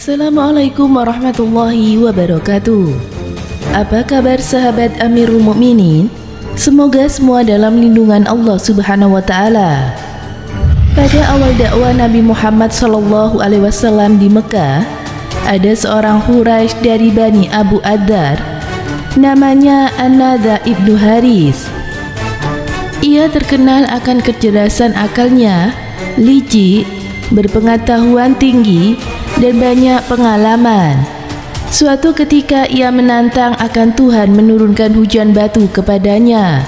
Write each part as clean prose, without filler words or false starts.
Assalamualaikum warahmatullahi wabarakatuh. Apa kabar sahabat Amirul Mukminin? Semoga semua dalam lindungan Allah Subhanahu wa taala. Pada awal dakwah Nabi Muhammad SAW di Mekah, ada seorang Quraisy dari Bani Abu Ad-Dar, namanya An-Nadhr ibnu Haris. Ia terkenal akan kecerdasan akalnya, licik, berpengetahuan tinggi, dan banyak pengalaman. Suatu ketika ia menantang akan Tuhan menurunkan hujan batu kepadanya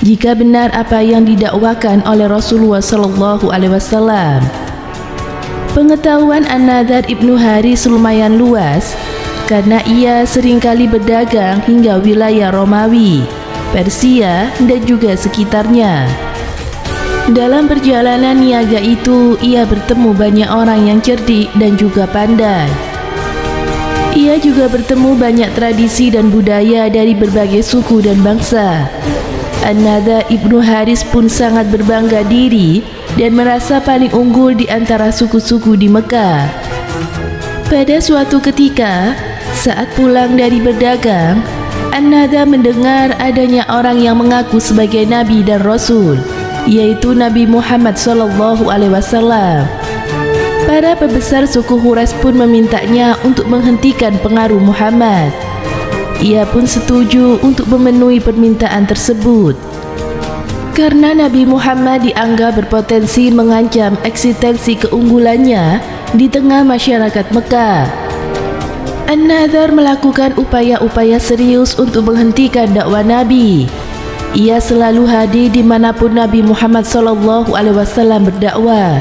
jika benar apa yang didakwakan oleh Rasulullah SAW. Pengetahuan An-Nadhr ibnu Haris lumayan luas karena ia seringkali berdagang hingga wilayah Romawi, Persia, dan juga sekitarnya. Dalam perjalanan niaga itu, ia bertemu banyak orang yang cerdik dan juga pandai. Ia juga bertemu banyak tradisi dan budaya dari berbagai suku dan bangsa. An-Nadhr ibnu Haris pun sangat berbangga diri dan merasa paling unggul di antara suku-suku di Mekah. Pada suatu ketika, saat pulang dari berdagang, An-Nadhr mendengar adanya orang yang mengaku sebagai Nabi dan Rasul, yaitu Nabi Muhammad SAW. Para pembesar suku Quraisy pun memintanya untuk menghentikan pengaruh Muhammad. Ia pun setuju untuk memenuhi permintaan tersebut karena Nabi Muhammad dianggap berpotensi mengancam eksistensi keunggulannya di tengah masyarakat Mekah. An-Nadhr melakukan upaya-upaya serius untuk menghentikan dakwah Nabi. Ia selalu hadir dimanapun Nabi Muhammad SAW berdakwah,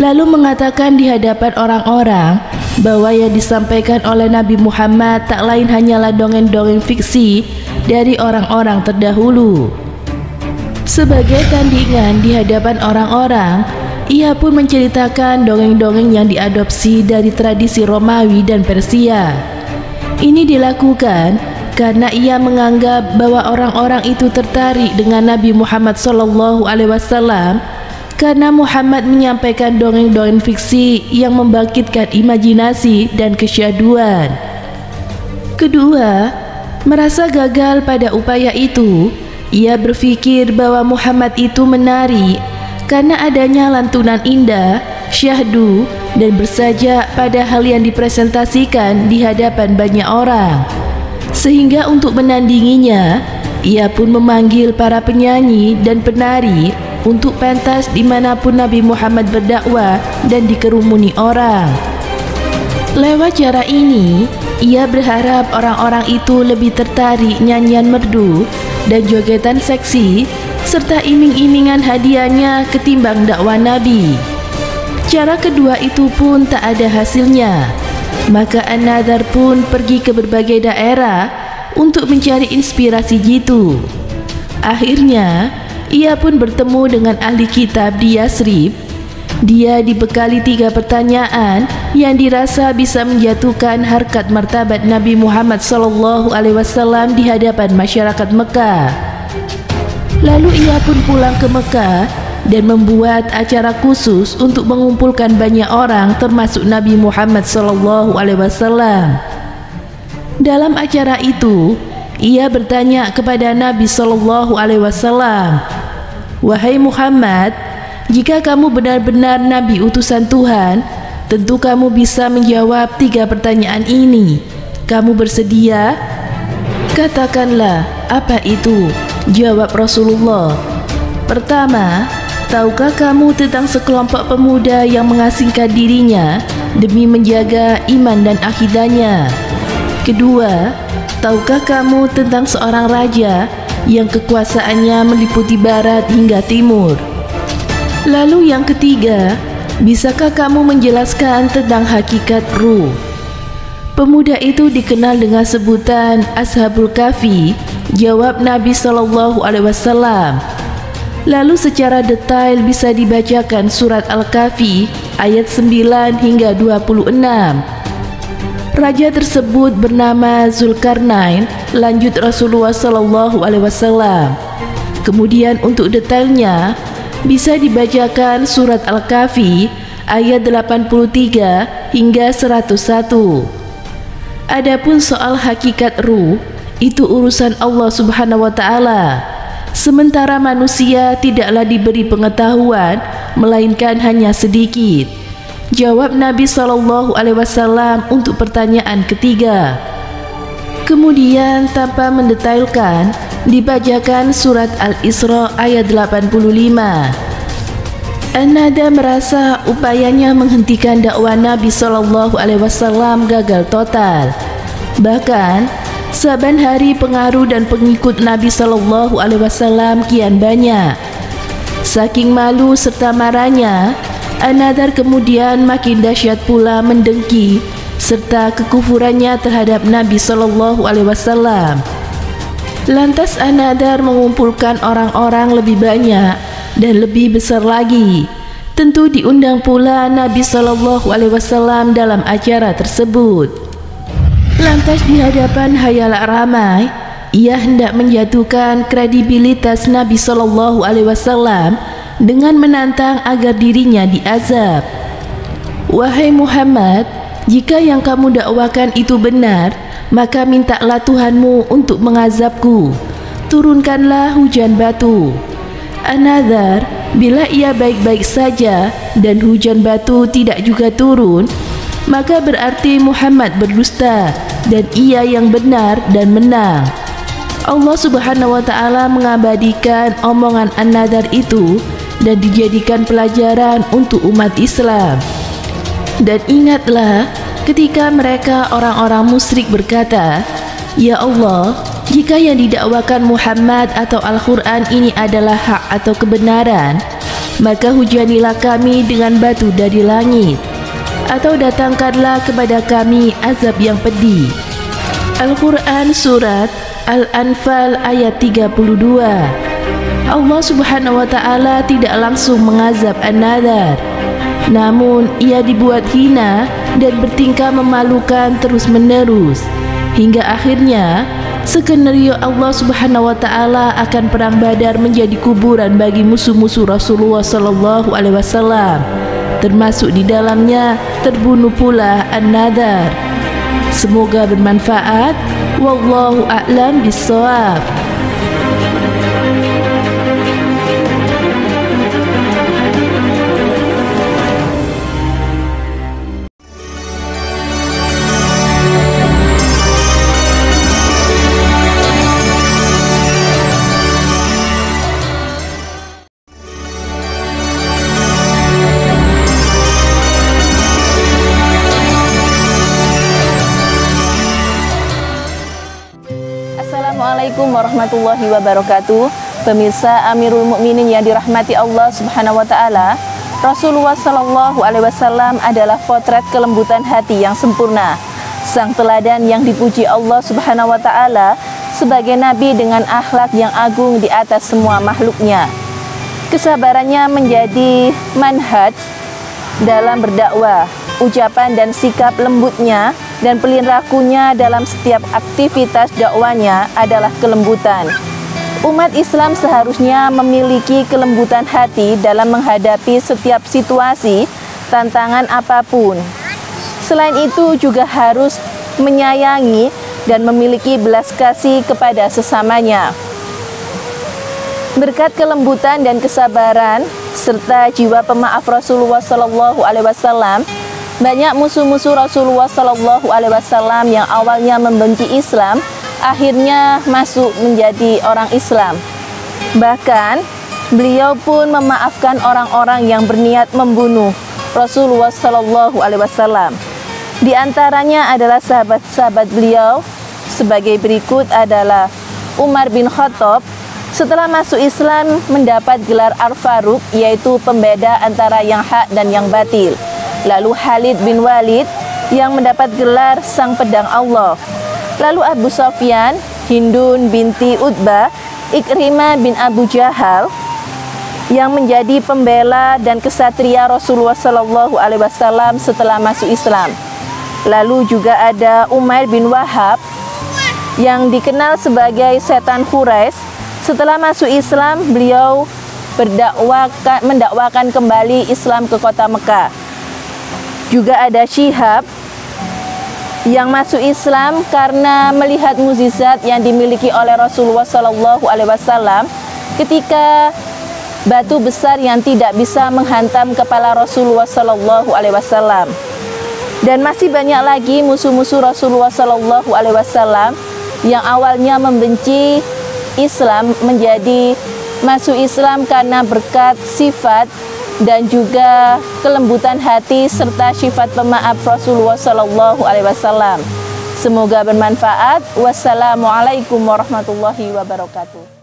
lalu mengatakan di hadapan orang-orang bahwa yang disampaikan oleh Nabi Muhammad tak lain hanyalah dongeng-dongeng fiksi dari orang-orang terdahulu. Sebagai tandingan di hadapan orang-orang, ia pun menceritakan dongeng-dongeng yang diadopsi dari tradisi Romawi dan Persia. Ini dilakukan karena ia menganggap bahwa orang-orang itu tertarik dengan Nabi Muhammad SAW karena Muhammad menyampaikan dongeng-dongeng fiksi yang membangkitkan imajinasi dan kesyahduan. Kedua, merasa gagal pada upaya itu, ia berpikir bahwa Muhammad itu menari karena adanya lantunan indah, syahdu, dan bersajak pada hal yang dipresentasikan di hadapan banyak orang. Sehingga untuk menandinginya, ia pun memanggil para penyanyi dan penari untuk pentas dimanapun Nabi Muhammad berdakwah dan dikerumuni orang. Lewat cara ini, ia berharap orang-orang itu lebih tertarik nyanyian merdu dan jogetan seksi serta iming-imingan hadiahnya ketimbang dakwah Nabi. Cara kedua itu pun tak ada hasilnya. Maka An-Nadhr pun pergi ke berbagai daerah untuk mencari inspirasi jitu. Akhirnya, ia pun bertemu dengan ahli kitab di Yasrib. Dia dibekali 3 pertanyaan yang dirasa bisa menjatuhkan harkat martabat Nabi Muhammad SAW di hadapan masyarakat Mekah. Lalu ia pun pulang ke Mekah dan membuat acara khusus untuk mengumpulkan banyak orang termasuk Nabi Muhammad SAW. Dalam acara itu, ia bertanya kepada Nabi SAW, "Wahai Muhammad, jika kamu benar-benar Nabi utusan Tuhan, tentu kamu bisa menjawab 3 pertanyaan ini. Kamu bersedia?" "Katakanlah, apa itu?" jawab Rasulullah. "Pertama, tahukah kamu tentang sekelompok pemuda yang mengasingkan dirinya demi menjaga iman dan akidahnya? Kedua, tahukah kamu tentang seorang raja yang kekuasaannya meliputi barat hingga timur? Lalu yang ketiga, bisakah kamu menjelaskan tentang hakikat ruh?" Pemuda itu dikenal dengan sebutan Ashabul Kahfi, jawab Nabi SAW. Lalu secara detail bisa dibacakan surat Al-Kahfi ayat 9 hingga 26. Raja tersebut bernama Zulkarnain, lanjut Rasulullah SAW. Kemudian untuk detailnya bisa dibacakan surat Al-Kahfi ayat 83 hingga 101. Adapun soal hakikat ruh, itu urusan Allah Subhanahu wa taala. Sementara manusia tidaklah diberi pengetahuan melainkan hanya sedikit. Jawab Nabi SAW untuk pertanyaan ketiga. Kemudian tanpa mendetailkan, dibacakan surat Al-Isra ayat 85. An-Nada merasa upayanya menghentikan dakwah Nabi SAW gagal total. Bahkan saban hari pengaruh dan pengikut Nabi SAW kian banyak. Saking malu serta marahnya, An-Nadar kemudian makin dahsyat pula mendengki serta kekufurannya terhadap Nabi SAW. Lantas An-Nadar mengumpulkan orang-orang lebih banyak dan lebih besar lagi. Tentu diundang pula Nabi SAW dalam acara tersebut. Lantas di hadapan hayalak ramai, ia hendak menjatuhkan kredibilitas Nabi SAW dengan menantang agar dirinya diazab. Wahai Muhammad, jika yang kamu dakwakan itu benar, maka mintalah Tuhanmu untuk mengazabku. Turunkanlah hujan batu. An-Nadar, bila ia baik-baik saja dan hujan batu tidak juga turun, maka berarti Muhammad berdusta dan ia yang benar dan menang. Allah Subhanahu wa taala mengabadikan omongan An-Nadar itu dan dijadikan pelajaran untuk umat Islam. Dan ingatlah ketika mereka orang-orang musyrik berkata, "Ya Allah, jika yang didakwakan Muhammad atau Al-Quran ini adalah hak atau kebenaran, maka hujanilah kami dengan batu dari langit, atau datangkanlah kepada kami azab yang pedih." Al-Quran Surat Al-Anfal ayat 32. Allah Subhanahu wa taala tidak langsung mengazab An-Nadar, namun ia dibuat hina dan bertingkah memalukan terus-menerus hingga akhirnya skenario Allah Subhanahu wa taala akan perang Badar menjadi kuburan bagi musuh-musuh Rasulullah SAW. Termasuk di dalamnya terbunuh pula An-Nadar. Semoga bermanfaat. Wallahu a'lam bissawab. Assalamualaikum warahmatullahi wabarakatuh. Pemirsa Amirul Mukminin yang dirahmati Allah Subhanahu wa taala, Rasulullah sallallahu alaihi wasallam adalah potret kelembutan hati yang sempurna, sang teladan yang dipuji Allah Subhanahu wa taala sebagai nabi dengan akhlak yang agung di atas semua makhluknya. Kesabarannya menjadi manhaj dalam berdakwah, ucapan dan sikap lembutnya dan pelin rakunya dalam setiap aktivitas dakwanya adalah kelembutan. Umat Islam seharusnya memiliki kelembutan hati dalam menghadapi setiap situasi, tantangan apapun. Selain itu juga harus menyayangi dan memiliki belas kasih kepada sesamanya. Berkat kelembutan dan kesabaran serta jiwa pemaaf Rasulullah SAW, banyak musuh-musuh Rasulullah SAW yang awalnya membenci Islam akhirnya masuk menjadi orang Islam. Bahkan beliau pun memaafkan orang-orang yang berniat membunuh Rasulullah SAW. Di antaranya adalah sahabat-sahabat beliau sebagai berikut adalah Umar bin Khattab. Setelah masuk Islam mendapat gelar Al-Faruq, yaitu pembeda antara yang hak dan yang batil. Lalu Khalid bin Walid yang mendapat gelar Sang Pedang Allah. Lalu Abu Sufyan, Hindun binti Utbah, Ikrimah bin Abu Jahal yang menjadi pembela dan kesatria Rasulullah SAW setelah masuk Islam. Lalu juga ada Umair bin Wahab yang dikenal sebagai setan Quraisy. Setelah masuk Islam, beliau mendakwakan kembali Islam ke kota Mekah. Juga ada Syihab yang masuk Islam karena melihat mukjizat yang dimiliki oleh Rasulullah SAW ketika batu besar yang tidak bisa menghantam kepala Rasulullah SAW. Dan masih banyak lagi musuh-musuh Rasulullah SAW yang awalnya membenci Islam menjadi masuk Islam karena berkat sifat dan juga kelembutan hati serta sifat pemaaf Rasulullah SAW. Semoga bermanfaat. Wassalamualaikum warahmatullahi wabarakatuh.